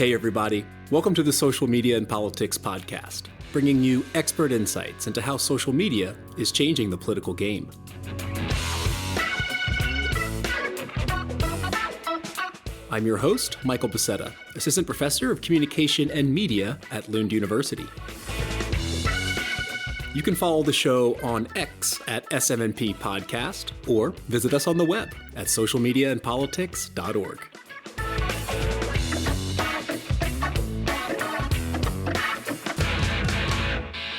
Hey everybody, welcome to the Social Media and Politics podcast, bringing you expert insights into how social media is changing the political game. I'm your host, Michael Becerra, Assistant Professor of Communication and Media at Lund University. You can follow the show on X at SMNP Podcast or visit us on the web at socialmediaandpolitics.org.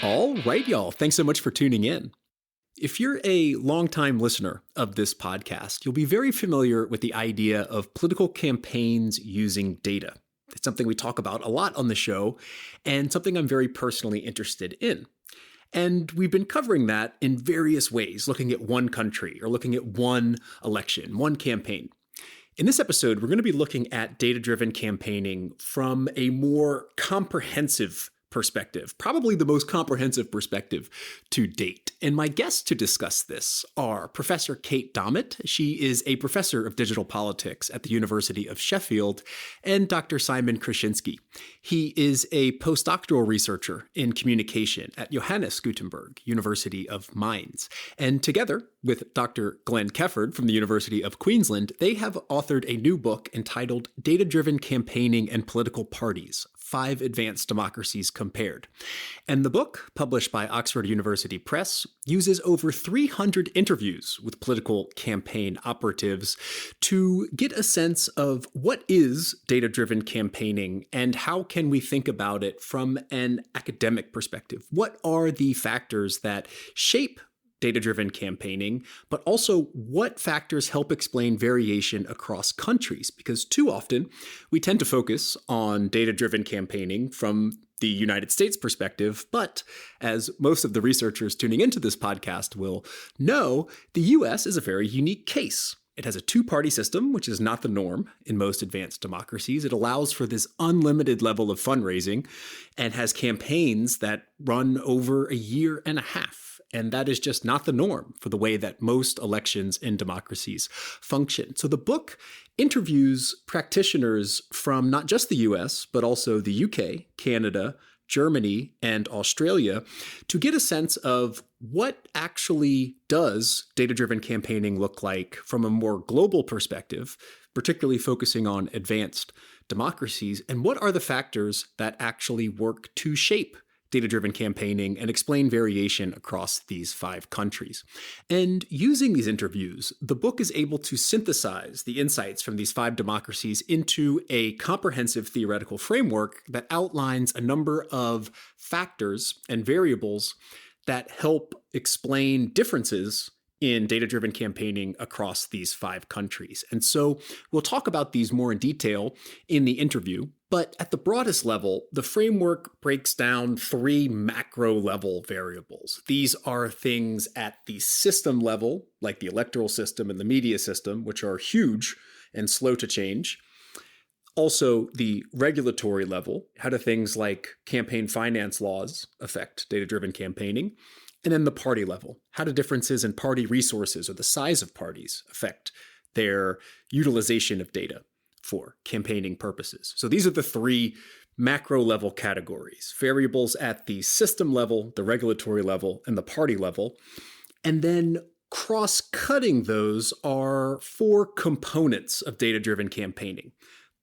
All right, y'all. Thanks so much for tuning in. If you're a longtime listener of this podcast, you'll be very familiar with the idea of political campaigns using data. It's something we talk about a lot on the show and something I'm very personally interested in. And we've been covering that in various ways, looking at one country or looking at one election, one campaign. In this episode, we're going to be looking at data-driven campaigning from a more comprehensive perspective, probably the most comprehensive perspective to date. And my guests to discuss this are Professor Kate Dommett. She is a professor of digital politics at the University of Sheffield, and Dr. Simon Kruschinski. He is a postdoctoral researcher in communication at Johannes Gutenberg University of Mainz. And together with Dr. Glenn Kefford from the University of Queensland, they have authored a new book entitled Data-Driven Campaigning and Political Parties: 5 Advanced Democracies Compared. And the book, published by Oxford University Press, uses over 300 interviews with political campaign operatives to get a sense of what is data-driven campaigning and how can we think about it from an academic perspective. What are the factors that shape data-driven campaigning, but also what factors help explain variation across countries? Because too often we tend to focus on data-driven campaigning from the United States perspective, but as most of the researchers tuning into this podcast will know, the US is a very unique case. It has a two-party system, which is not the norm in most advanced democracies. It allows for this unlimited level of fundraising and has campaigns that run over a year and a half. And that is just not the norm for the way that most elections in democracies function. So the book interviews practitioners from not just the US, but also the UK, Canada, Germany, and Australia to get a sense of what actually does data-driven campaigning look like from a more global perspective, particularly focusing on advanced democracies, and what are the factors that actually work to shape data-driven campaigning and explain variation across these 5 countries. And using these interviews, the book is able to synthesize the insights from these 5 democracies into a comprehensive theoretical framework that outlines a number of factors and variables that help explain differences in data-driven campaigning across these 5 countries. And so we'll talk about these more in detail in the interview. But at the broadest level, the framework breaks down 3 macro-level variables. These are things at the system level, like the electoral system and the media system, which are huge and slow to change. Also, the regulatory level, how do things like campaign finance laws affect data-driven campaigning? And then the party level, how do differences in party resources or the size of parties affect their utilization of data for campaigning purposes? So these are the 3 macro level categories: variables at the system level, the regulatory level, and the party level. And then cross-cutting those are 4 components of data-driven campaigning.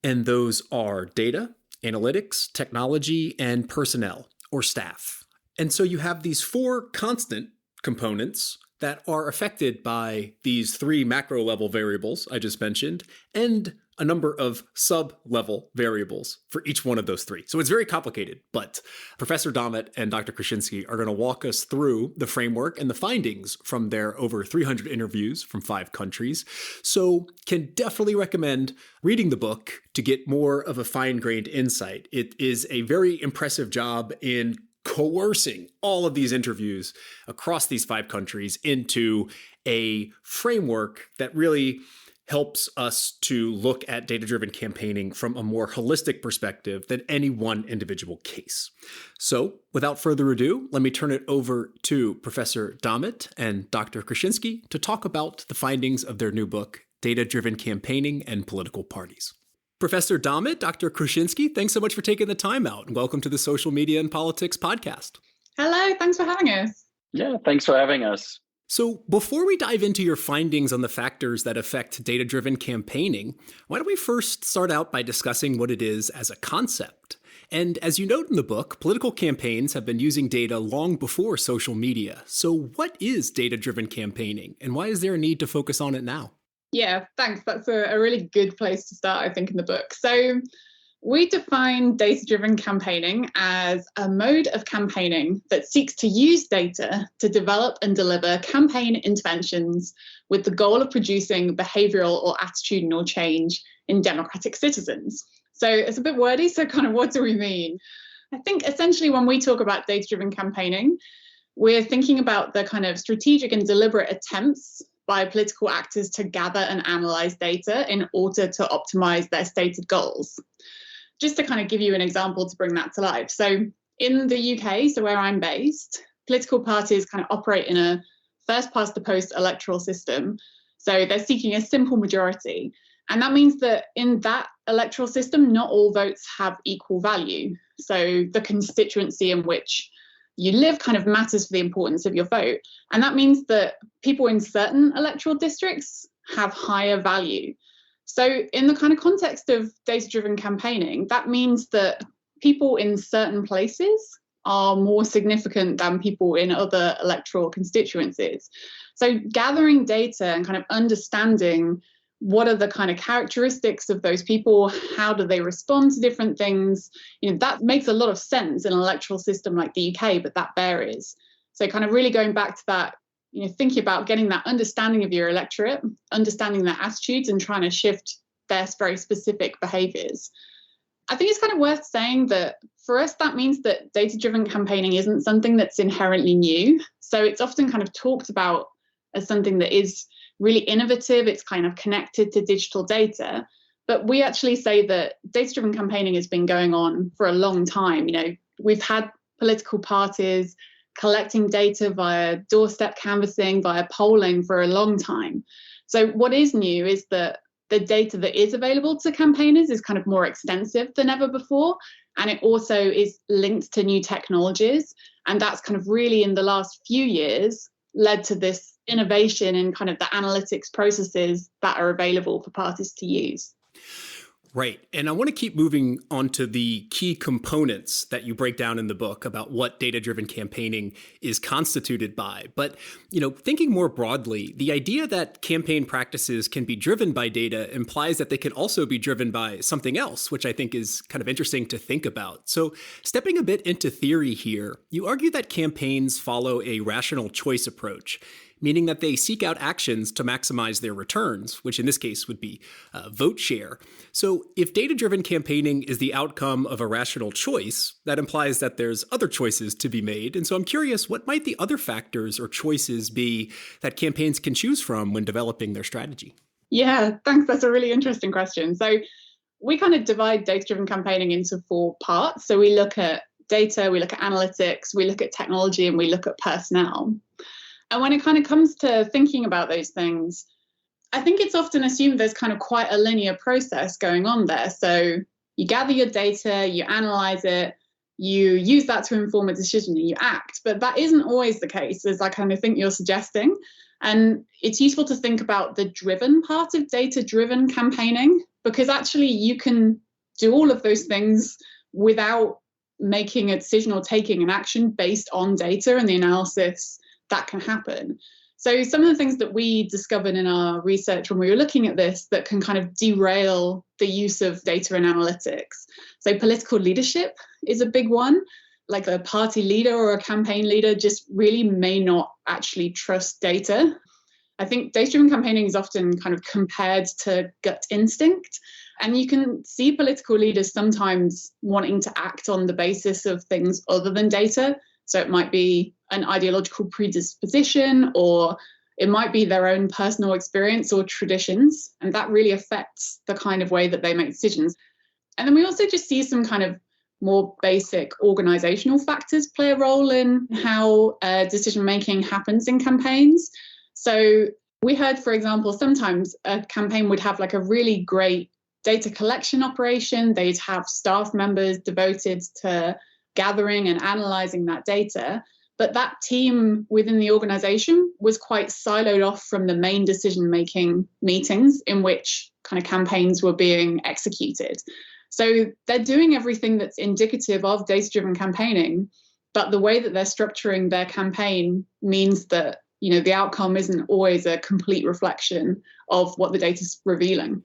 And those are data, analytics, technology, and personnel or staff. And so you have these 4 constant components that are affected by these 3 macro level variables I just mentioned, and a number of sub-level variables for each one of those 3. So it's very complicated, but Professor Dommett and Dr. Kruschinski are going to walk us through the framework and the findings from their over 300 interviews from 5 countries. So can definitely recommend reading the book to get more of a fine-grained insight. It is a very impressive job in coercing all of these interviews across these 5 countries into a framework that really helps us to look at data-driven campaigning from a more holistic perspective than any one individual case. So without further ado, let me turn it over to Professor Dommett and Dr. Kruschinski to talk about the findings of their new book, Data-Driven Campaigning and Political Parties. Professor Dommett, Dr. Kruschinski, thanks so much for taking the time out, and welcome to the Social Media and Politics podcast. Hello, thanks for having us. Yeah, thanks for having us. So before we dive into your findings on the factors that affect data-driven campaigning, why don't we first start out by discussing what it is as a concept? And as you note in the book, political campaigns have been using data long before social media. So what is data-driven campaigning, and why is there a need to focus on it now? Yeah, thanks. That's a really good place to start, I think, in the book. So we define data-driven campaigning as a mode of campaigning that seeks to use data to develop and deliver campaign interventions with the goal of producing behavioural or attitudinal change in democratic citizens. So it's a bit wordy, so kind of what do we mean? I think essentially when we talk about data-driven campaigning, we're thinking about the kind of strategic and deliberate attempts by political actors to gather and analyse data in order to optimise their stated goals. Just to kind of give you an example to bring that to life. So in the UK, so where I'm based, political parties kind of operate in a first past the post electoral system. So they're seeking a simple majority. And that means that in that electoral system, not all votes have equal value. So the constituency in which you live kind of matters for the importance of your vote. And that means that people in certain electoral districts have higher value. So in the kind of context of data-driven campaigning, that means that people in certain places are more significant than people in other electoral constituencies. So gathering data and kind of understanding what are the kind of characteristics of those people, how do they respond to different things, that makes a lot of sense in an electoral system like the UK, but that varies. So kind of really going back to that, thinking about getting that understanding of your electorate, understanding their attitudes and trying to shift their very specific behaviours. I think it's kind of worth saying that for us, that means that data-driven campaigning isn't something that's inherently new. So it's often kind of talked about as something that is really innovative. It's kind of connected to digital data. But we actually say that data-driven campaigning has been going on for a long time. We've had political parties collecting data via doorstep canvassing, via polling for a long time. So what is new is that the data that is available to campaigners is kind of more extensive than ever before. And it also is linked to new technologies. And that's kind of really in the last few years led to this innovation in kind of the analytics processes that are available for parties to use. Right. And I want to keep moving on to the key components that you break down in the book about what data-driven campaigning is constituted by. But, thinking more broadly, the idea that campaign practices can be driven by data implies that they can also be driven by something else, which I think is kind of interesting to think about. So stepping a bit into theory here, you argue that campaigns follow a rational choice approach, meaning that they seek out actions to maximize their returns, which in this case would be vote share. So if data-driven campaigning is the outcome of a rational choice, that implies that there's other choices to be made. And so I'm curious, what might the other factors or choices be that campaigns can choose from when developing their strategy? Yeah, thanks. That's a really interesting question. So we kind of divide data-driven campaigning into 4 parts. So we look at data, we look at analytics, we look at technology, and we look at personnel. And when it kind of comes to thinking about those things, I think it's often assumed there's kind of quite a linear process going on there. So you gather your data, you analyze it, you use that to inform a decision and you act. But that isn't always the case, as I kind of think you're suggesting. And it's useful to think about the driven part of data-driven campaigning, because actually you can do all of those things without making a decision or taking an action based on data and the analysis that can happen. So some of the things that we discovered in our research when we were looking at this that can kind of derail the use of data and analytics. So political leadership is a big one. Like a party leader or a campaign leader just really may not actually trust data. I think data-driven campaigning is often kind of compared to gut instinct. And you can see political leaders sometimes wanting to act on the basis of things other than data. So it might be an ideological predisposition, or it might be their own personal experience or traditions. And that really affects the kind of way that they make decisions. And then we also just see some kind of more basic organizational factors play a role in how decision-making happens in campaigns. So we heard, for example, sometimes a campaign would have like a really great data collection operation. They'd have staff members devoted to gathering and analysing that data. But that team within the organisation was quite siloed off from the main decision-making meetings in which kind of campaigns were being executed. So they're doing everything that's indicative of data-driven campaigning, but the way that they're structuring their campaign means that, you know, the outcome isn't always a complete reflection of what the data's revealing.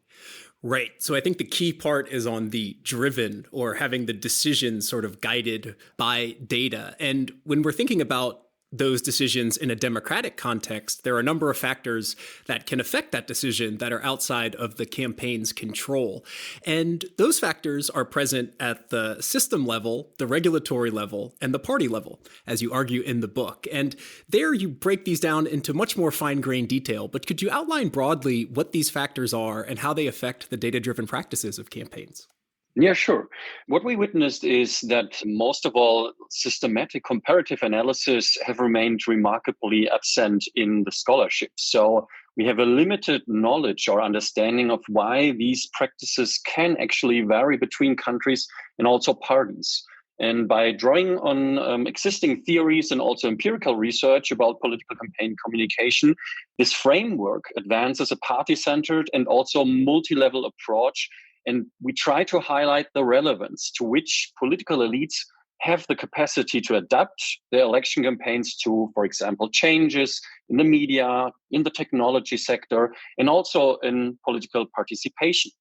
Right. So I think the key part is on the driven, or having the decisions sort of guided by data. And when we're thinking about those decisions in a democratic context, there are a number of factors that can affect that decision that are outside of the campaign's control. And those factors are present at the system level, the regulatory level, and the party level, as you argue in the book. And there you break these down into much more fine-grained detail. But could you outline broadly what these factors are and how they affect the data-driven practices of campaigns? Yeah, sure. What we witnessed is that most of all, systematic comparative analysis have remained remarkably absent in the scholarship. So we have a limited knowledge or understanding of why these practices can actually vary between countries and also parties. And by drawing on existing theories and also empirical research about political campaign communication, this framework advances a party-centered and also multi-level approach. And we try to highlight the relevance to which political elites have the capacity to adapt their election campaigns to, for example, changes in the media, in the technology sector, and also in political participation.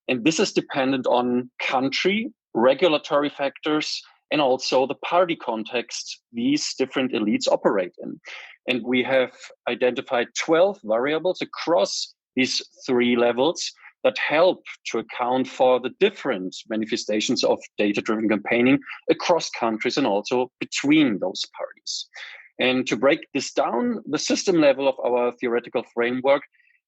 And this is dependent on country, regulatory factors, and also the party context these different elites operate in. And we have identified 12 variables across these three levels that help to account for the different manifestations of data-driven campaigning across countries and also between those parties. And to break this down, the system level of our theoretical framework,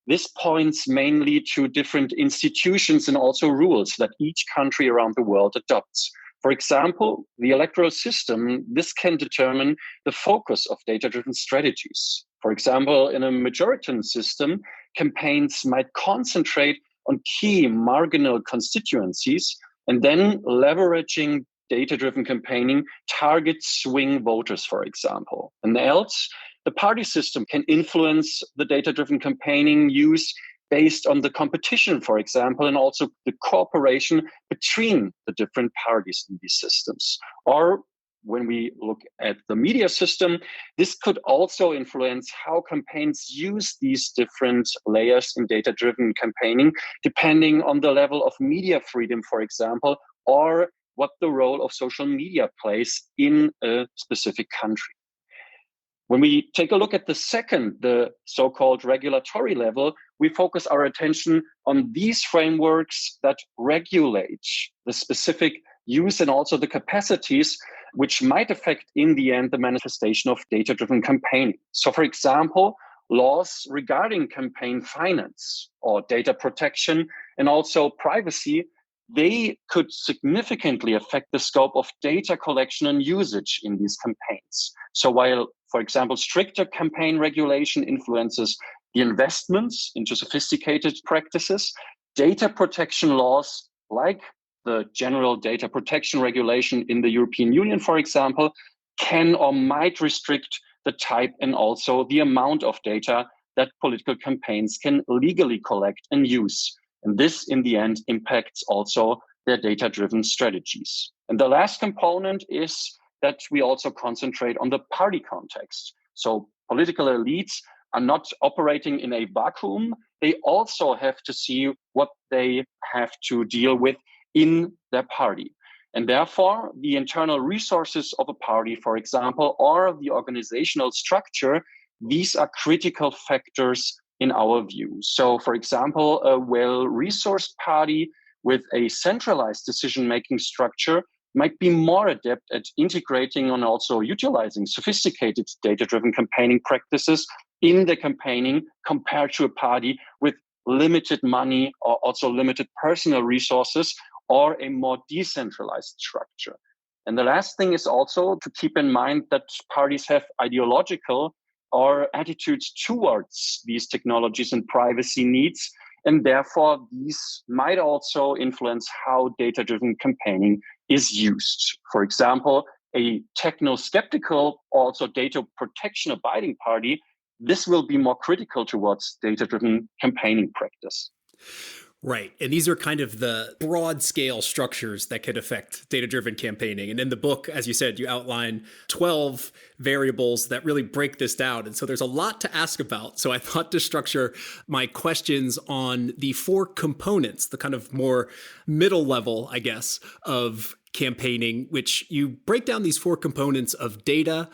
this points mainly to different institutions and also rules that each country around the world adopts. For example, the electoral system, this can determine the focus of data-driven strategies. For example, in a majoritarian system, campaigns might concentrate on key marginal constituencies, and then leveraging data-driven campaigning target swing voters, for example. And else, the party system can influence the data-driven campaigning use based on the competition, for example, and also the cooperation between the different parties in these systems. Or when we look at the media system, this could also influence how campaigns use these different layers in data-driven campaigning, depending on the level of media freedom, for example, or what the role of social media plays in a specific country. When we take a look at the second, the so-called regulatory level, we focus our attention on these frameworks that regulate the specific use and also the capacities which might affect in the end the manifestation of data-driven campaigning. So for example, laws regarding campaign finance or data protection and also privacy, they could significantly affect the scope of data collection and usage in these campaigns. So while, for example, stricter campaign regulation influences the investments into sophisticated practices, data protection laws like the General Data Protection Regulation in the European Union, for example, can or might restrict the type and also the amount of data that political campaigns can legally collect and use. And this, in the end, impacts also their data-driven strategies. And the last component is that we also concentrate on the party context. So political elites are not operating in a vacuum. They also have to see what they have to deal with in their party. And therefore, the internal resources of a party, for example, or the organizational structure, these are critical factors in our view. So, for example, a well-resourced party with a centralized decision-making structure might be more adept at integrating and also utilizing sophisticated data-driven campaigning practices in the campaigning compared to a party with limited money or also limited personal resources or a more decentralized structure. And the last thing is also to keep in mind that parties have ideological or attitudes towards these technologies and privacy needs And therefore, these might also influence how data-driven campaigning is used. For example, a techno-skeptical, also data protection abiding party, this will be more critical towards data-driven campaigning practice. Right. And these are kind of the broad scale structures that could affect data-driven campaigning. And in the book, as you said, you outline 12 variables that really break this down. And so there's a lot to ask about. So I thought to structure my questions on the 4 components, the kind of more middle level, I guess, of campaigning, which you break down these 4 components of data,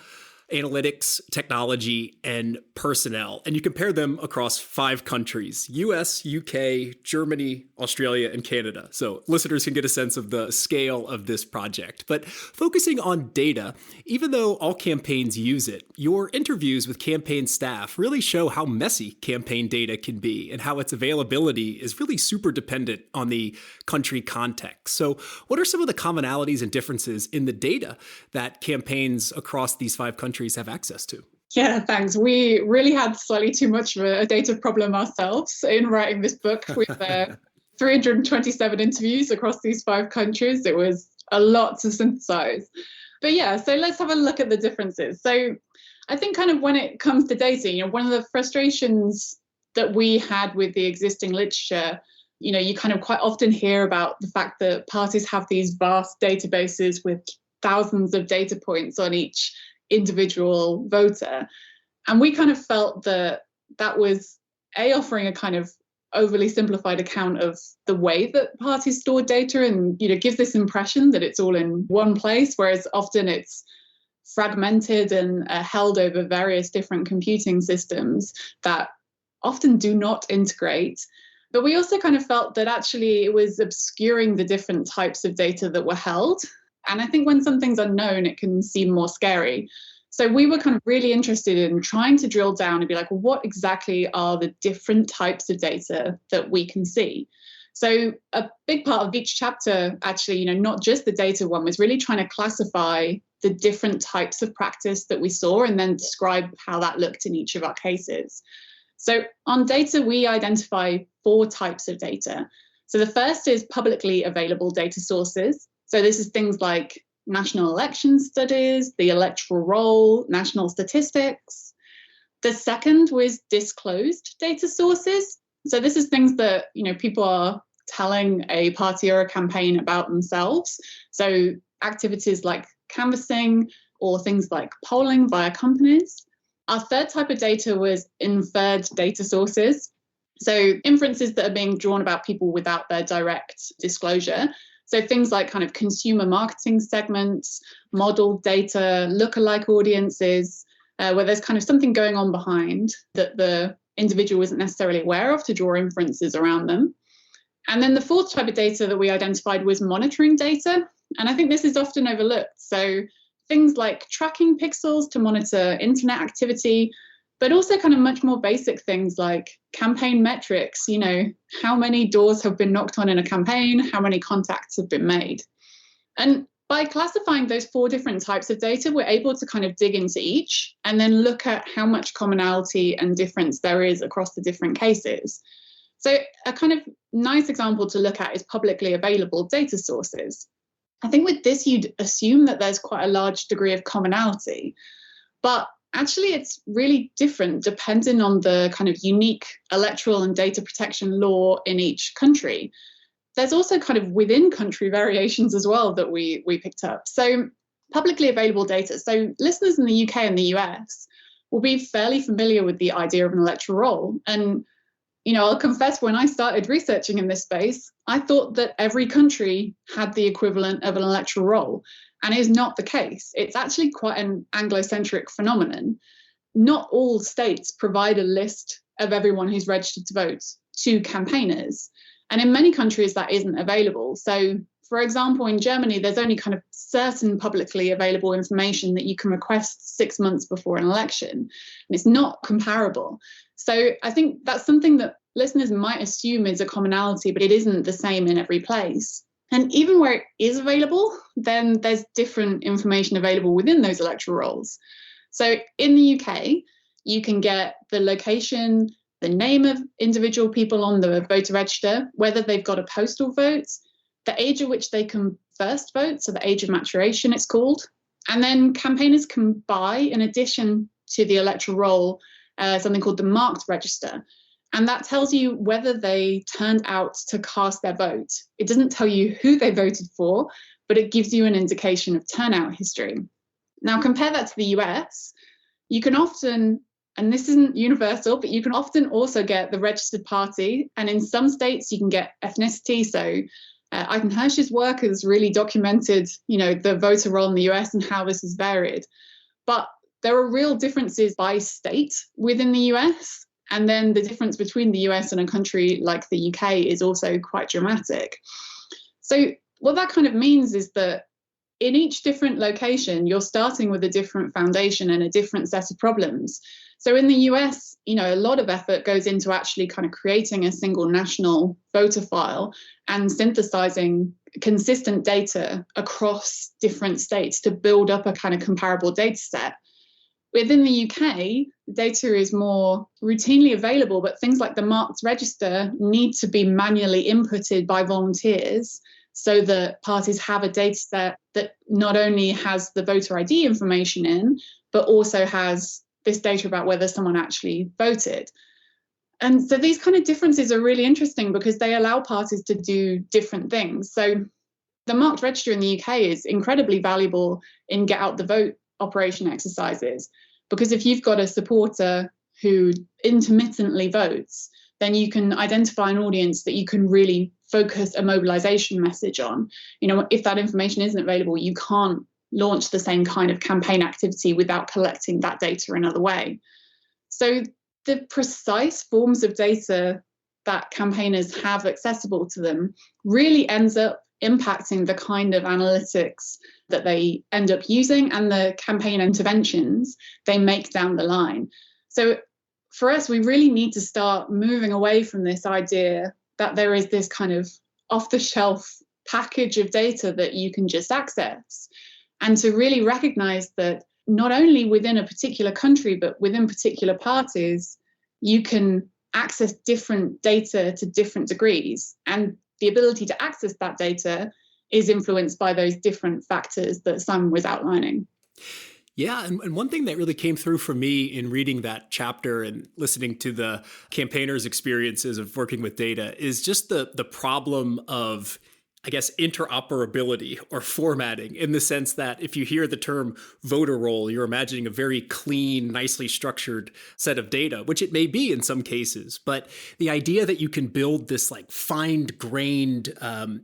analytics, technology, and personnel. And you compare them across 5 countries: US, UK, Germany, Australia, and Canada. So listeners can get a sense of the scale of this project. But focusing on data, even though all campaigns use it, your interviews with campaign staff really show how messy campaign data can be and how its availability is really super dependent on the country context. So what are some of the commonalities and differences in the data that campaigns across these 5 countries have access to? Yeah, thanks. We really had slightly too much of a data problem ourselves in writing this book with 327 interviews across these 5 countries. It was a lot to synthesize. But yeah, so let's have a look at the differences. So I think kind of when it comes to data, one of the frustrations that we had with the existing literature, you kind of quite often hear about the fact that parties have these vast databases with thousands of data points on each individual voter. And we kind of felt that was offering a kind of overly simplified account of the way that parties store data and, gives this impression that it's all in one place, whereas often it's fragmented and held over various different computing systems that often do not integrate. But we also kind of felt that actually it was obscuring the different types of data that were held. And I think when something's unknown, it can seem more scary. So we were kind of really interested in trying to drill down and be like, well, what exactly are the different types of data that we can see? So a big part of each chapter, actually, not just the data one, was really trying to classify the different types of practice that we saw and then describe how that looked in each of our cases. So on data, we identify 4 types of data. So the first is publicly available data sources. So this is things like national election studies, the electoral roll, national statistics. The second was disclosed data sources. So this is things that, people are telling a party or a campaign about themselves. So activities like canvassing or things like polling via companies. Our third type of data was inferred data sources. So inferences that are being drawn about people without their direct disclosure. So things like kind of consumer marketing segments, model data, lookalike audiences, where there's kind of something going on behind that the individual isn't necessarily aware of to draw inferences around them. And then the fourth type of data that we identified was monitoring data. And I think this is often overlooked. So things like tracking pixels to monitor internet activity, but also kind of much more basic things like campaign metrics, how many doors have been knocked on in a campaign, how many contacts have been made. And by classifying those 4 different types of data, we're able to kind of dig into each and then look at how much commonality and difference there is across the different cases. So a kind of nice example to look at is publicly available data sources. I think with this, you'd assume that there's quite a large degree of commonality, but actually it's really different depending on the kind of unique electoral and data protection law in each country. There's also kind of within country variations as well that we picked up. So publicly available data. So listeners in the UK and the US will be fairly familiar with the idea of an electoral roll. And I'll confess, when I started researching in this space, I thought that every country had the equivalent of an electoral roll, and it is not the case. It's actually quite an Anglo-centric phenomenon. Not all states provide a list of everyone who's registered to vote to campaigners, and in many countries that isn't available. So, for example, in Germany, there's only kind of certain publicly available information that you can request 6 months before an election, and it's not comparable. So I think that's something that listeners might assume is a commonality, but it isn't the same in every place. And even where it is available, then there's different information available within those electoral rolls. So in the UK, you can get the location, the name of individual people on the voter register, whether they've got a postal vote, the age at which they can first vote, so the age of maturation it's called. And then campaigners can buy, in addition to the electoral roll, something called the marked register. And that tells you whether they turned out to cast their vote. It doesn't tell you who they voted for, but it gives you an indication of turnout history. Now, compare that to the US. You can often, and this isn't universal, but you can often also get the registered party. And in some states, you can get ethnicity. So Eichenhirsch's work has really documented, the voter roll in the US and how this has varied. But there are real differences by state within the US. And then the difference between the US and a country like the UK is also quite dramatic. So what that kind of means is that in each different location, you're starting with a different foundation and a different set of problems. So in the US, a lot of effort goes into actually kind of creating a single national voter file and synthesizing consistent data across different states to build up a kind of comparable data set. Within the UK, data is more routinely available, but things like the marked register need to be manually inputted by volunteers so that parties have a data set that not only has the voter ID information in, but also has this data about whether someone actually voted. And so these kind of differences are really interesting because they allow parties to do different things. So the marked register in the UK is incredibly valuable in get out the vote operation exercises, because if you've got a supporter who intermittently votes, then you can identify an audience that you can really focus a mobilization message on. If that information isn't available, you can't launch the same kind of campaign activity without collecting that data another way. So the precise forms of data that campaigners have accessible to them really ends up impacting the kind of analytics that they end up using and the campaign interventions they make down the line. So for us, we really need to start moving away from this idea that there is this kind of off-the-shelf package of data that you can just access, and to really recognize that not only within a particular country, but within particular parties, you can access different data to different degrees. And the ability to access that data is influenced by those different factors that Simon was outlining. Yeah, and one thing that really came through for me in reading that chapter and listening to the campaigners' experiences of working with data is just the problem of, I guess, interoperability or formatting, in the sense that if you hear the term voter roll, you're imagining a very clean, nicely structured set of data, which it may be in some cases. But the idea that you can build this like fine-grained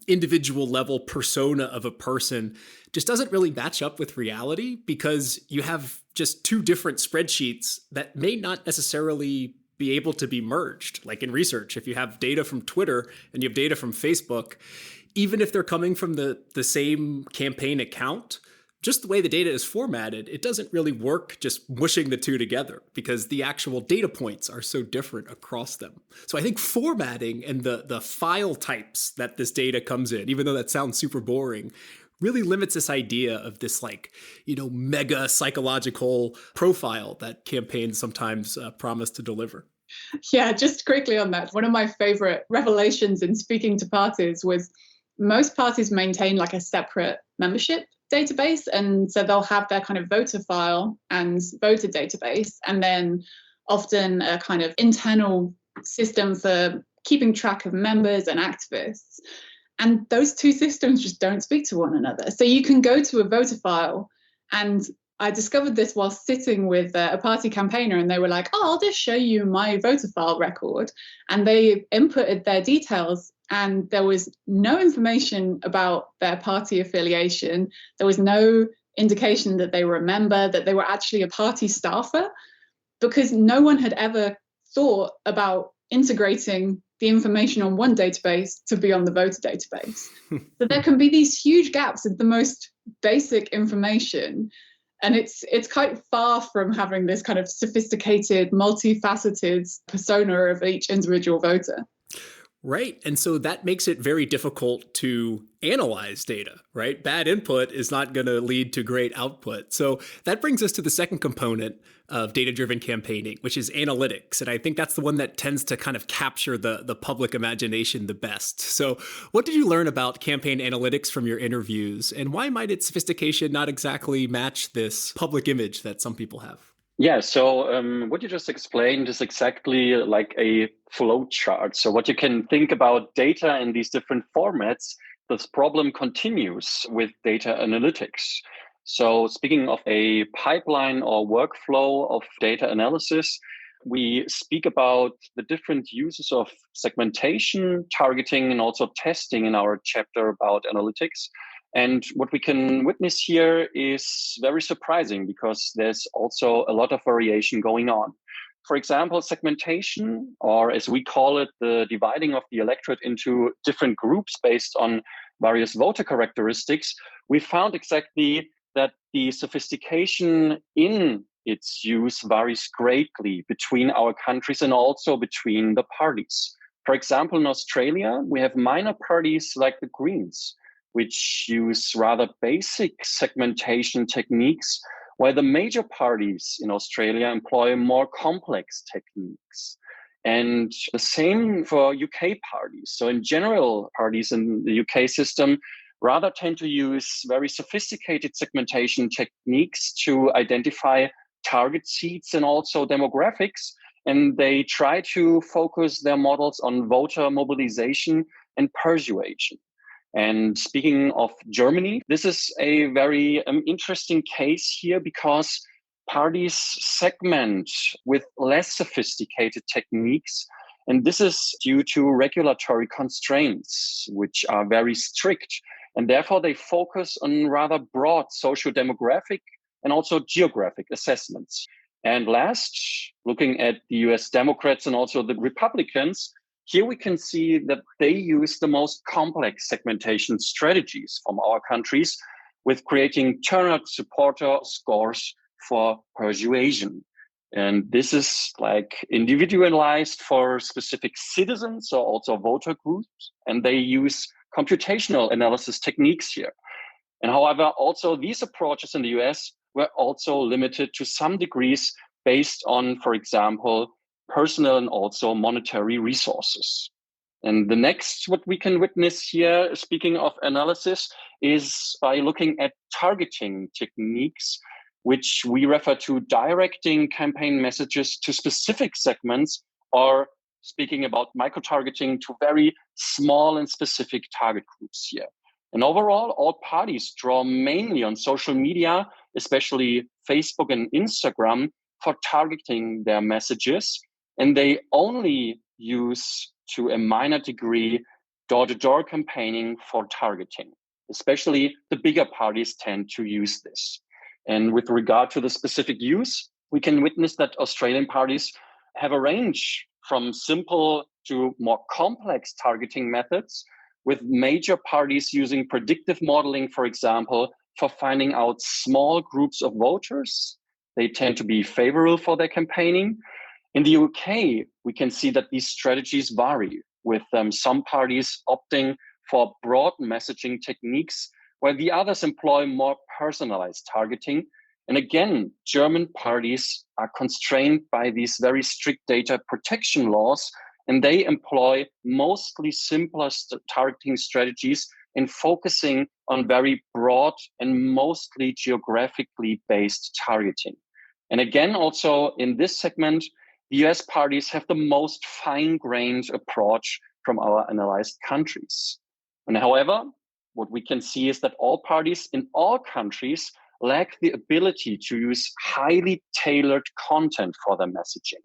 individual level persona of a person just doesn't really match up with reality, because you have just two different spreadsheets that may not necessarily be able to be merged. Like in research, if you have data from Twitter and you have data from Facebook, even if they're coming from the same campaign account, just the way the data is formatted, it doesn't really work just mushing the two together, because the actual data points are so different across them. So I think formatting and the file types that this data comes in, even though that sounds super boring, really limits this idea of this mega psychological profile that campaigns sometimes promise to deliver. Yeah, just quickly on that, one of my favorite revelations in speaking to parties was most parties maintain like a separate membership database. And so they'll have their kind of voter file and voter database, and then often a kind of internal system for keeping track of members and activists. And those two systems just don't speak to one another. So you can go to a voter file, and I discovered this while sitting with a party campaigner, and they were like, oh, I'll just show you my voter file record. And they inputted their details, and there was no information about their party affiliation. There was no indication that they were a member, that they were actually a party staffer, because no one had ever thought about integrating the information on one database to be on the voter database. So there can be these huge gaps in the most basic information. And it's quite far from having this kind of sophisticated, multifaceted persona of each individual voter. Right. And so that makes it very difficult to analyze data, right? Bad input is not going to lead to great output. So that brings us to the second component of data-driven campaigning, which is analytics. And I think that's the one that tends to kind of capture the public imagination the best. So what did you learn about campaign analytics from your interviews? And why might its sophistication not exactly match this public image that some people have? Yeah, so what you just explained is exactly like a flow chart. So what you can think about data in these different formats, this problem continues with data analytics. So speaking of a pipeline or workflow of data analysis, we speak about the different uses of segmentation, targeting, and also testing in our chapter about analytics. And what we can witness here is very surprising because there's also a lot of variation going on. For example, segmentation, or as we call it, the dividing of the electorate into different groups based on various voter characteristics, we found exactly that the sophistication in its use varies greatly between our countries and also between the parties. For example, in Australia, we have minor parties like the Greens, which use rather basic segmentation techniques, while the major parties in Australia employ more complex techniques. And the same for UK parties. So in general, parties in the UK system rather tend to use very sophisticated segmentation techniques to identify target seats and also demographics. And they try to focus their models on voter mobilization and persuasion. And speaking of Germany, this is a very interesting case here because parties segment with less sophisticated techniques. And this is due to regulatory constraints, which are very strict. And therefore, they focus on rather broad socio-demographic and also geographic assessments. And last, looking at the US Democrats and also the Republicans, here we can see that they use the most complex segmentation strategies from our countries with creating turnout supporter scores for persuasion. And this is like individualized for specific citizens or also voter groups. And they use computational analysis techniques here. And however, also these approaches in the US were also limited to some degrees based on, for example, personal and also monetary resources. And the next, what we can witness here, speaking of analysis, is by looking at targeting techniques, which we refer to directing campaign messages to specific segments, or speaking about micro-targeting to very small and specific target groups here. And overall, all parties draw mainly on social media, especially Facebook and Instagram, for targeting their messages. And they only use, to a minor degree, door-to-door campaigning for targeting. Especially the bigger parties tend to use this. And with regard to the specific use, we can witness that Australian parties have a range from simple to more complex targeting methods, with major parties using predictive modeling, for example, for finding out small groups of voters. They tend to be favorable for their campaigning. In the UK, we can see that these strategies vary, with some parties opting for broad messaging techniques, while the others employ more personalized targeting. And again, German parties are constrained by these very strict data protection laws, and they employ mostly simpler targeting strategies in focusing on very broad and mostly geographically based targeting. And again, also in this segment, the US parties have the most fine-grained approach from our analyzed countries. And however, what we can see is that all parties in all countries lack the ability to use highly tailored content for their messaging,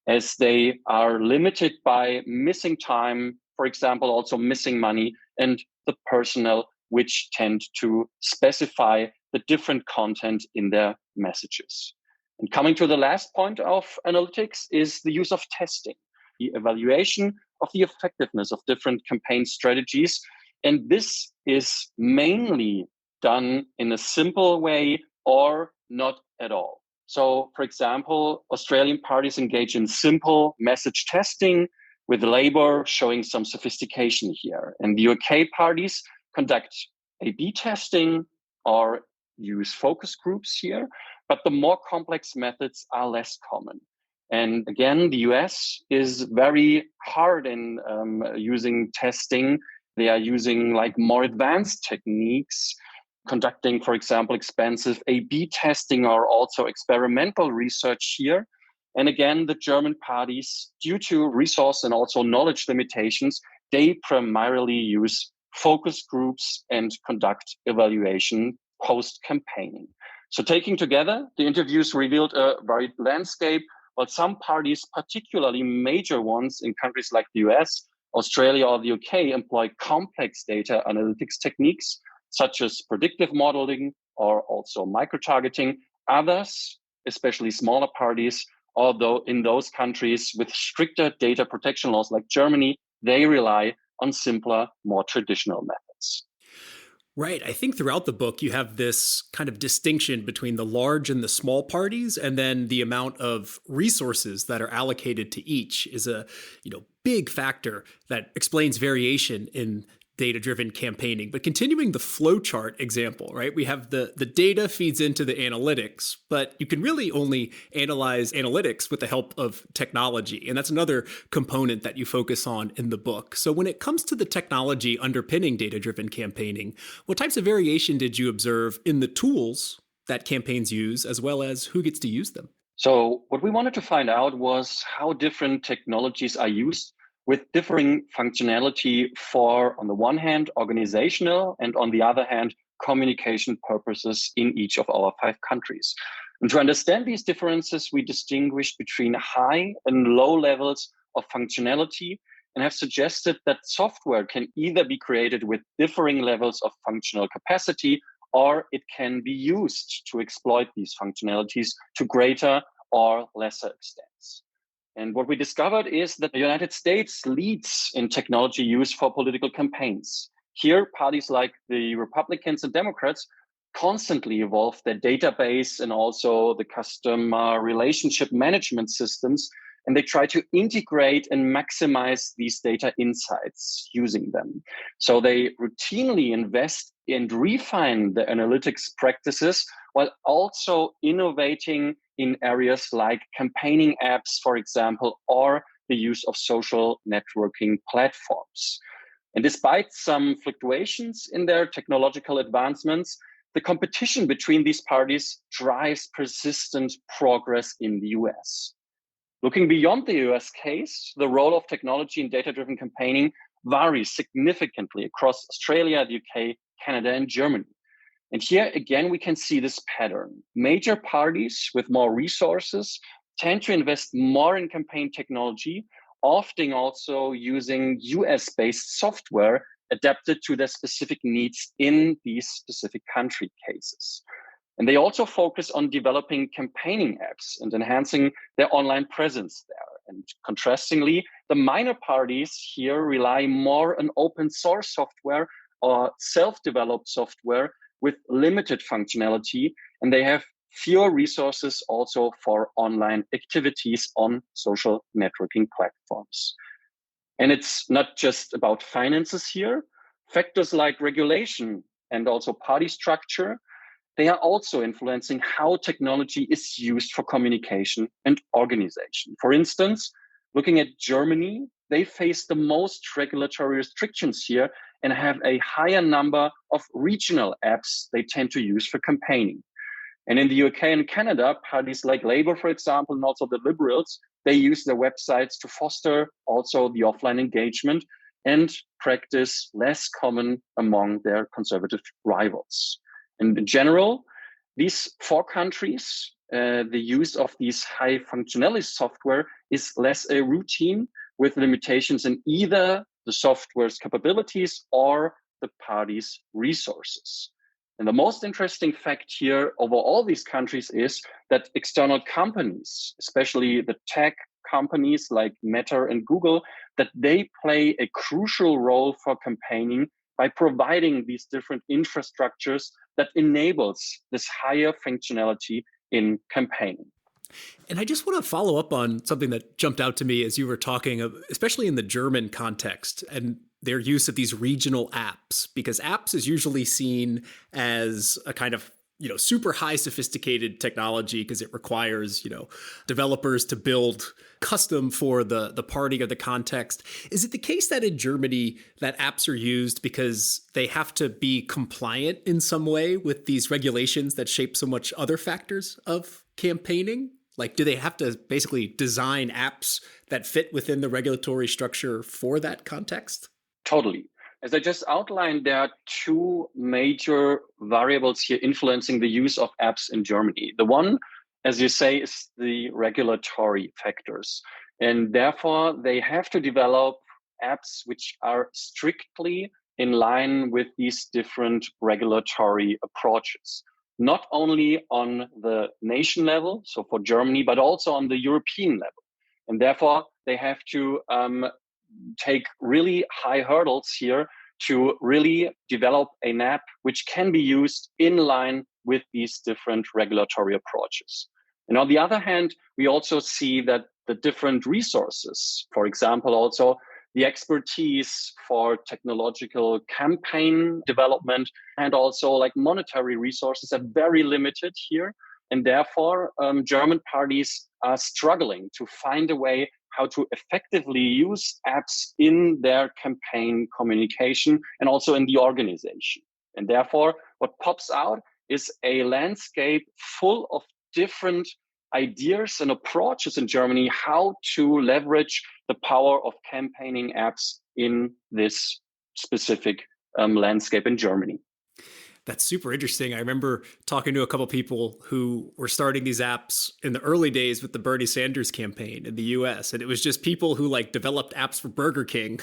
as they are limited by missing time, for example, also missing money, and the personnel which tend to specify the different content in their messages. And coming to the last point of analytics is the use of testing, the evaluation of the effectiveness of different campaign strategies. And this is mainly done in a simple way or not at all. So, for example, Australian parties engage in simple message testing, with Labour showing some sophistication here. And the UK parties conduct A/B testing or use focus groups here, but the more complex methods are less common. And again, the US is very hard in using testing. They are using like more advanced techniques, conducting, for example, expensive A/B testing or also experimental research here. And again, the German parties, due to resource and also knowledge limitations, they primarily use focus groups and conduct evaluation post-campaigning. So taking together, the interviews revealed a varied landscape, while some parties, particularly major ones in countries like the US, Australia, or the UK, employ complex data analytics techniques, such as predictive modeling or also micro-targeting. Others, especially smaller parties, although in those countries with stricter data protection laws like Germany, they rely on simpler, more traditional methods. Right. I think throughout the book, you have this kind of distinction between the large and the small parties, and then the amount of resources that are allocated to each is a, big factor that explains variation in data-driven campaigning. But continuing the flowchart example, right? We have the data feeds into the analytics, but you can really only analyze analytics with the help of technology. And that's another component that you focus on in the book. So when it comes to the technology underpinning data-driven campaigning, what types of variation did you observe in the tools that campaigns use, as well as who gets to use them? So what we wanted to find out was how different technologies are used with differing functionality for, on the one hand, organizational, and on the other hand, communication purposes in each of our 5 countries. And to understand these differences, we distinguished between high and low levels of functionality and have suggested that software can either be created with differing levels of functional capacity, or it can be used to exploit these functionalities to greater or lesser extents. And what we discovered is that the United States leads in technology use for political campaigns. Here, parties like the Republicans and Democrats constantly evolve their database and also the customer relationship management systems, and they try to integrate and maximize these data insights using them. So they routinely invest and refine the analytics practices while also innovating in areas like campaigning apps, for example, or the use of social networking platforms. And despite some fluctuations in their technological advancements, the competition between these parties drives persistent progress in the US. Looking beyond the US case, the role of technology in data-driven campaigning varies significantly across Australia, the UK, Canada, and Germany. And here again, we can see this pattern. Major parties with more resources tend to invest more in campaign technology, often also using US-based software adapted to their specific needs in these specific country cases. And they also focus on developing campaigning apps and enhancing their online presence there. And contrastingly, the minor parties here rely more on open source software or self-developed software with limited functionality, and they have fewer resources also for online activities on social networking platforms. And it's not just about finances here. Factors like regulation and also party structure, they are also influencing how technology is used for communication and organization. For instance, looking at Germany, they face the most regulatory restrictions here and have a higher number of regional apps they tend to use for campaigning. And in the UK and Canada, parties like Labour, for example, and also the Liberals, they use their websites to foster also the offline engagement and practice less common among their conservative rivals. And in general, these 4 countries, the use of these high functionality software is less a routine with limitations in either the software's capabilities or the party's resources. And the most interesting fact here over all these countries is that external companies, especially the tech companies like Meta and Google, that they play a crucial role for campaigning by providing these different infrastructures that enables this higher functionality in campaigning. And I just want to follow up on something that jumped out to me as you were talking, especially in the German context and their use of these regional apps, because apps is usually seen as a kind of super high sophisticated technology because it requires, developers to build custom for the party or the context. Is it the case that in Germany that apps are used because they have to be compliant in some way with these regulations that shape so much other factors of campaigning? Like, do they have to basically design apps that fit within the regulatory structure for that context? Totally. As I just outlined, there are two major variables here influencing the use of apps in Germany. The one, as you say, is the regulatory factors. And therefore, they have to develop apps which are strictly in line with these different regulatory approaches, not only on the nation level, so for Germany, but also on the European level. And therefore, they have to take really high hurdles here to really develop an app which can be used in line with these different regulatory approaches. And on the other hand, we also see that the different resources, for example, also the expertise for technological campaign development and also like monetary resources are very limited here. And therefore, German parties are struggling to find a way how to effectively use apps in their campaign communication and also in the organization. And therefore, what pops out is a landscape full of different ideas and approaches in Germany how to leverage the power of campaigning apps in this specific landscape in Germany. That's super interesting. I remember talking to a couple of people who were starting these apps in the early days with the Bernie Sanders campaign in the US. And it was just people who developed apps for Burger King,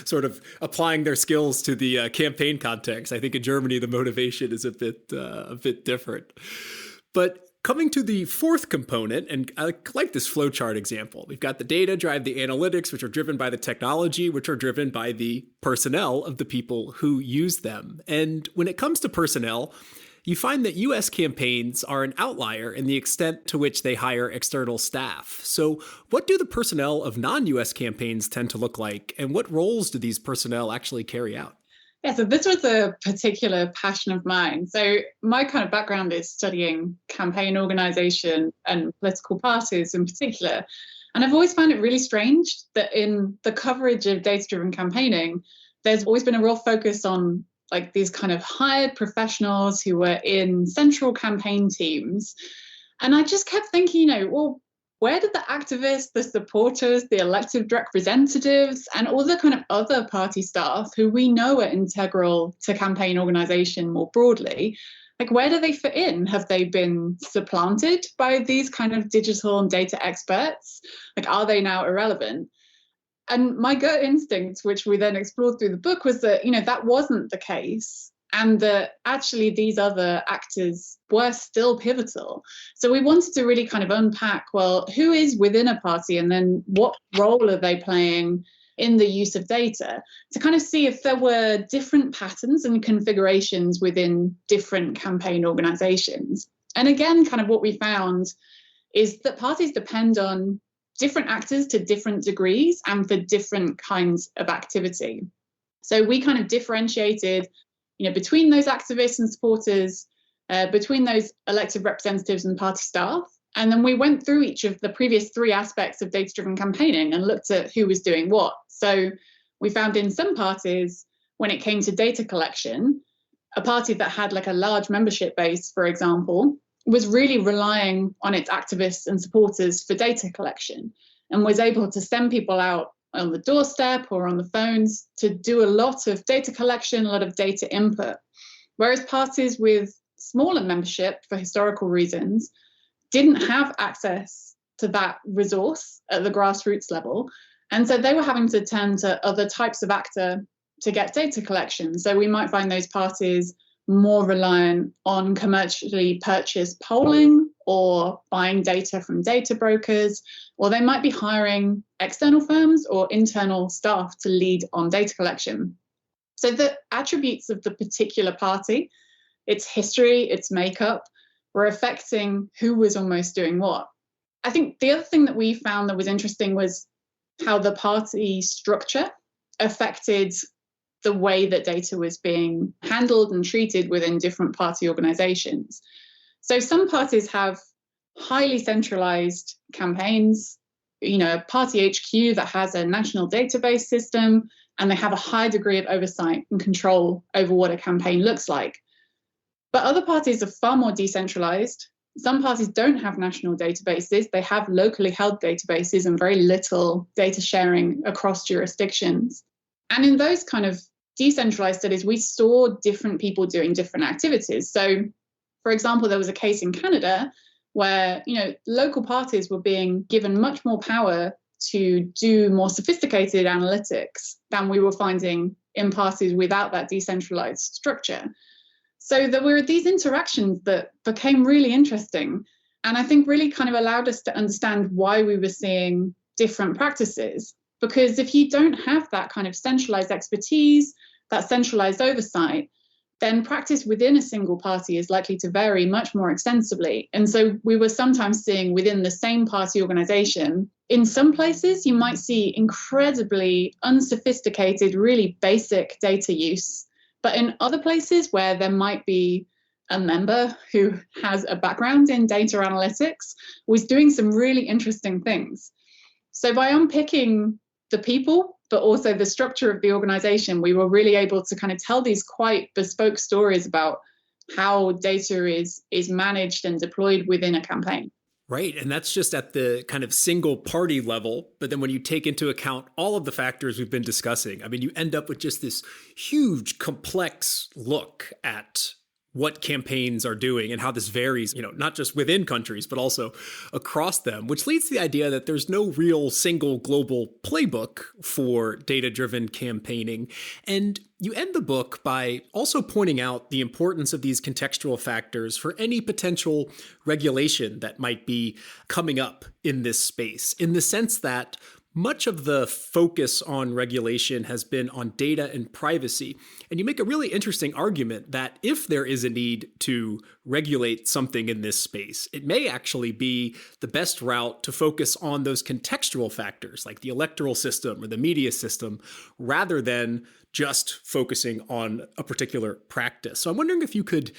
sort of applying their skills to the campaign context. I think in Germany, the motivation is a bit different. But coming to the fourth component, and I like this flowchart example. We've got the data drive the analytics, which are driven by the technology, which are driven by the personnel of the people who use them. And when it comes to personnel, you find that US campaigns are an outlier in the extent to which they hire external staff. So what do the personnel of non-US campaigns tend to look like, and what roles do these personnel actually carry out? Yeah, so this was a particular passion of mine. So my kind of background is studying campaign organization and political parties in particular. And I've always found it really strange that in the coverage of data-driven campaigning, there's always been a real focus on these kind of hired professionals who were in central campaign teams. And I just kept thinking, well, where did the activists, the supporters, the elected representatives, and all the kind of other party staff who we know are integral to campaign organization more broadly, where do they fit in? Have they been supplanted by these kind of digital and data experts? Are they now irrelevant? And my gut instinct, which we then explored through the book, was that, that wasn't the case. And that actually these other actors were still pivotal. So we wanted to really kind of unpack, well, who is within a party and then what role are they playing in the use of data, to kind of see if there were different patterns and configurations within different campaign organizations. And again, kind of what we found is that parties depend on different actors to different degrees and for different kinds of activity. So we kind of differentiated between those activists and supporters, between those elected representatives and party staff. And then we went through each of the previous three aspects of data-driven campaigning and looked at who was doing what. So we found in some parties, when it came to data collection, a party that had a large membership base, for example, was really relying on its activists and supporters for data collection and was able to send people out on the doorstep or on the phones to do a lot of data collection, a lot of data input. Whereas parties with smaller membership, for historical reasons, didn't have access to that resource at the grassroots level. And so they were having to turn to other types of actor to get data collection. So we might find those parties more reliant on commercially purchased polling or buying data from data brokers, or they might be hiring external firms or internal staff to lead on data collection. So the attributes of the particular party, its history, its makeup, were affecting who was almost doing what. I think the other thing that we found that was interesting was how the party structure affected the way that data was being handled and treated within different party organizations. So some parties have highly centralized campaigns, a party HQ that has a national database system, and they have a high degree of oversight and control over what a campaign looks like. But other parties are far more decentralized. Some parties don't have national databases. They have locally held databases and very little data sharing across jurisdictions. And in those kind of decentralized studies, we saw different people doing different activities. So, for example, there was a case in Canada where, local parties were being given much more power to do more sophisticated analytics than we were finding in parties without that decentralized structure. So there were these interactions that became really interesting, and I think really kind of allowed us to understand why we were seeing different practices. Because if you don't have that kind of centralized expertise, that centralized oversight, then practice within a single party is likely to vary much more extensively. And so we were sometimes seeing within the same party organization, in some places you might see incredibly unsophisticated, really basic data use. But in other places where there might be a member who has a background in data analytics was doing some really interesting things. So by unpicking the people, but also the structure of the organization, we were really able to kind of tell these quite bespoke stories about how data is managed and deployed within a campaign. Right. And that's just at the kind of single party level. But then when you take into account all of the factors we've been discussing, I mean, you end up with just this huge, complex look at what campaigns are doing and how this varies, not just within countries, but also across them, which leads to the idea that there's no real single global playbook for data-driven campaigning. And you end the book by also pointing out the importance of these contextual factors for any potential regulation that might be coming up in this space, in the sense that much of the focus on regulation has been on data and privacy. And you make a really interesting argument that if there is a need to regulate something in this space, it may actually be the best route to focus on those contextual factors like the electoral system or the media system, rather than just focusing on a particular practice. So I'm wondering if you could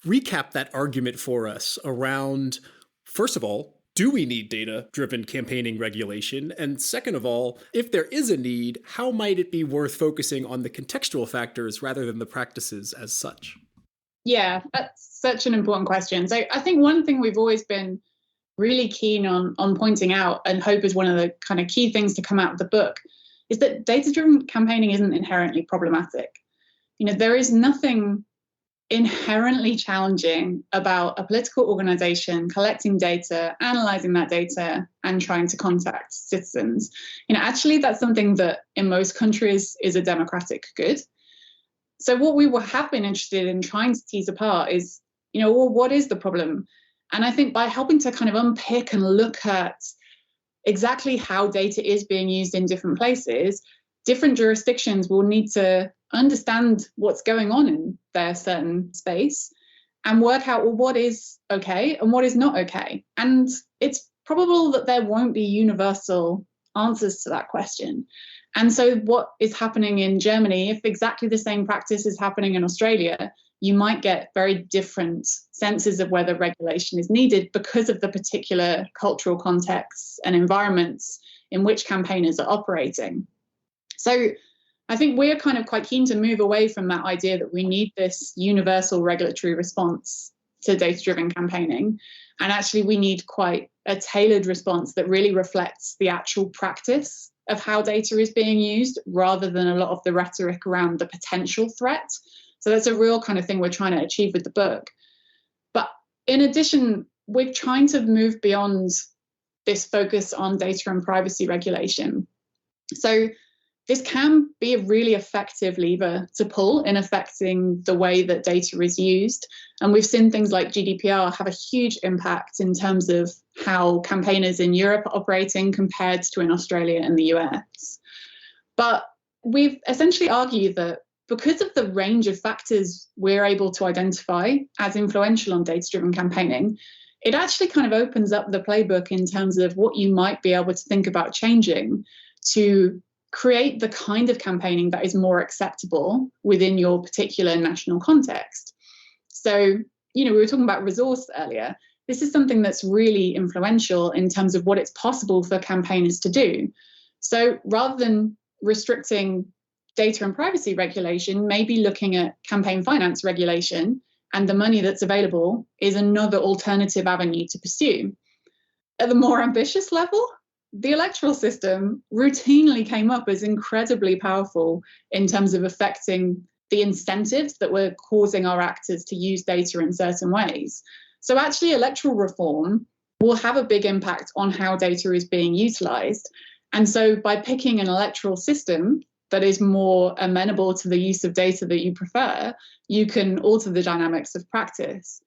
recap that argument for us around, first of all, do we need data-driven campaigning regulation? And second of all, if there is a need, how might it be worth focusing on the contextual factors rather than the practices as such? Yeah, that's such an important question. So I think one thing we've always been really keen on pointing out, and hope is one of the kind of key things to come out of the book, is that data-driven campaigning isn't inherently problematic. There is nothing inherently challenging about a political organization collecting data, analyzing that data, and trying to contact citizens. Actually, that's something that in most countries is a democratic good. So what we have been interested in trying to tease apart is, what is the problem? And I think by helping to kind of unpick and look at exactly how data is being used in different places, different jurisdictions will need to understand what's going on in their certain space and work out, what is okay and what is not okay. And it's probable that there won't be universal answers to that question. And so what is happening in Germany, if exactly the same practice is happening in Australia, you might get very different senses of whether regulation is needed because of the particular cultural contexts and environments in which campaigners are operating. So I think we're kind of quite keen to move away from that idea that we need this universal regulatory response to data-driven campaigning. And actually, we need quite a tailored response that really reflects the actual practice of how data is being used, rather than a lot of the rhetoric around the potential threat. So that's a real kind of thing we're trying to achieve with the book. But in addition, we're trying to move beyond this focus on data and privacy regulation. So this can be a really effective lever to pull in affecting the way that data is used. And we've seen things like GDPR have a huge impact in terms of how campaigners in Europe are operating compared to in Australia and the US. But we've essentially argued that because of the range of factors we're able to identify as influential on data-driven campaigning, it actually kind of opens up the playbook in terms of what you might be able to think about changing to create the kind of campaigning that is more acceptable within your particular national context. So, we were talking about resource earlier. This is something that's really influential in terms of what it's possible for campaigners to do. So rather than restricting data and privacy regulation, maybe looking at campaign finance regulation, and the money that's available is another alternative avenue to pursue. At the more ambitious level, the electoral system routinely came up as incredibly powerful in terms of affecting the incentives that were causing our actors to use data in certain ways. So actually, electoral reform will have a big impact on how data is being utilised. And so by picking an electoral system that is more amenable to the use of data that you prefer, you can alter the dynamics of practice.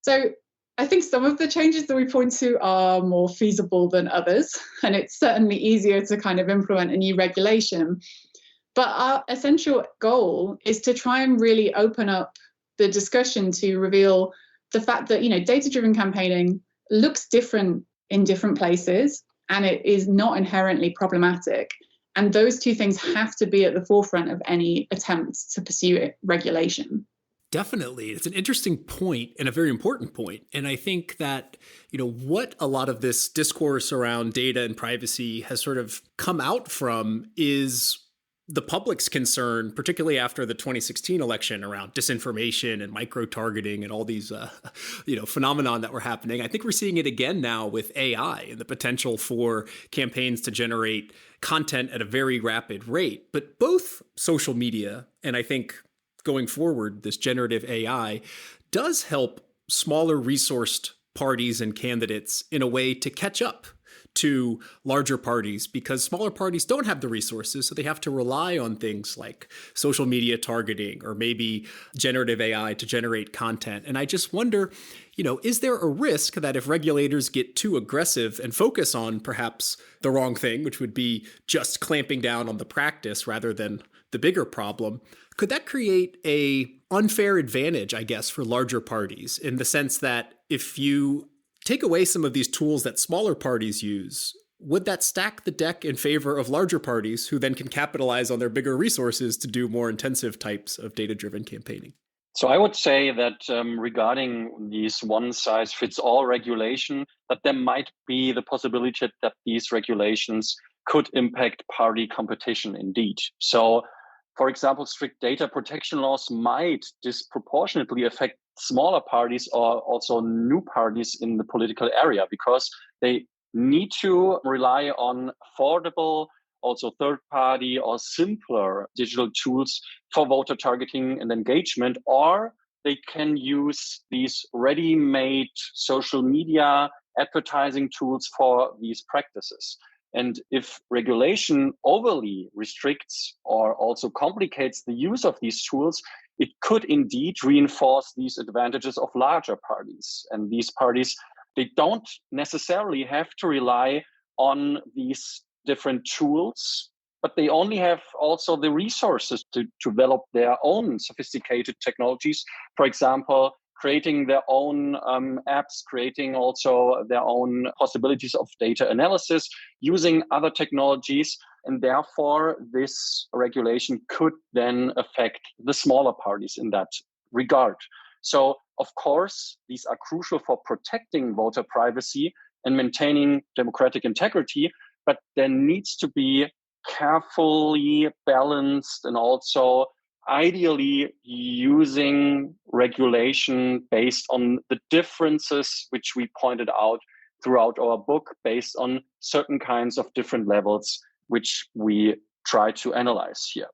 So I think some of the changes that we point to are more feasible than others, and it's certainly easier to kind of implement a new regulation. But our essential goal is to try and really open up the discussion to reveal the fact that, data-driven campaigning looks different in different places, and it is not inherently problematic. And those two things have to be at the forefront of any attempt to pursue regulation. Definitely. It's an interesting point and a very important point. And I think that, what a lot of this discourse around data and privacy has sort of come out from is the public's concern, particularly after the 2016 election, around disinformation and micro-targeting and all these, phenomenon that were happening. I think we're seeing it again now with AI and the potential for campaigns to generate content at a very rapid rate. But both social media and I think going forward, this generative AI does help smaller resourced parties and candidates in a way to catch up to larger parties, because smaller parties don't have the resources, so they have to rely on things like social media targeting or maybe generative AI to generate content. And I just wonder, is there a risk that if regulators get too aggressive and focus on perhaps the wrong thing, which would be just clamping down on the practice rather than the bigger problem, could that create a unfair advantage, I guess, for larger parties, in the sense that if you take away some of these tools that smaller parties use, would that stack the deck in favor of larger parties who then can capitalize on their bigger resources to do more intensive types of data-driven campaigning? So I would say that regarding these one-size-fits-all regulation, that there might be the possibility that these regulations could impact party competition indeed. So, for example, strict data protection laws might disproportionately affect smaller parties or also new parties in the political area, because they need to rely on affordable, also third-party or simpler digital tools for voter targeting and engagement, or they can use these ready-made social media advertising tools for these practices. And if regulation overly restricts or also complicates the use of these tools, it could indeed reinforce these advantages of larger parties. And these parties, they don't necessarily have to rely on these different tools, but they only have also the resources to develop their own sophisticated technologies. For example, creating their own apps, creating also their own possibilities of data analysis, using other technologies. And therefore, this regulation could then affect the smaller parties in that regard. So, of course, these are crucial for protecting voter privacy and maintaining democratic integrity, but there needs to be carefully balanced and also ideally using regulation based on the differences which we pointed out throughout our book, based on certain kinds of different levels which we try to analyze here.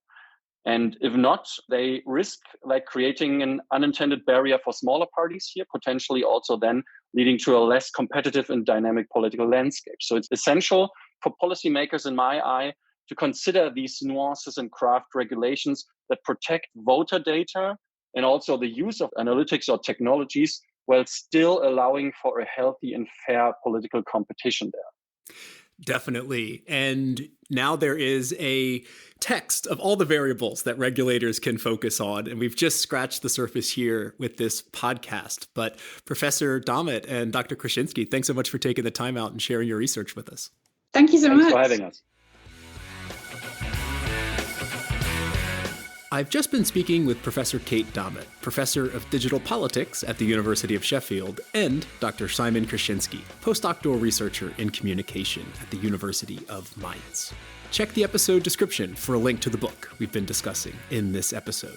And if not, they risk creating an unintended barrier for smaller parties here, potentially also then leading to a less competitive and dynamic political landscape. So it's essential for policymakers, in my eye, to consider these nuances and craft regulations that protect voter data and also the use of analytics or technologies while still allowing for a healthy and fair political competition there. Definitely. And now there is a text of all the variables that regulators can focus on. And we've just scratched the surface here with this podcast. But Professor Dommett and Dr. Kruschinski, thanks so much for taking the time out and sharing your research with us. Thank you so much. Thanks for having us. I've just been speaking with Professor Kate Dommett, Professor of Digital Politics at the University of Sheffield, and Dr. Simon Kruschinski, postdoctoral researcher in communication at the University of Mainz. Check the episode description for a link to the book we've been discussing in this episode.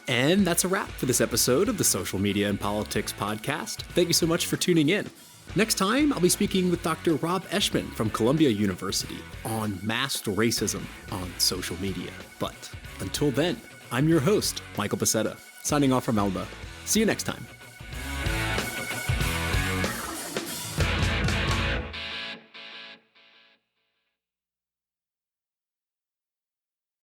And that's a wrap for this episode of the Social Media and Politics podcast. Thank you so much for tuning in. Next time, I'll be speaking with Dr. Rob Eschman from Columbia University on masked racism on social media. But until then, I'm your host, Michael Becerra, signing off from Alba. See you next time.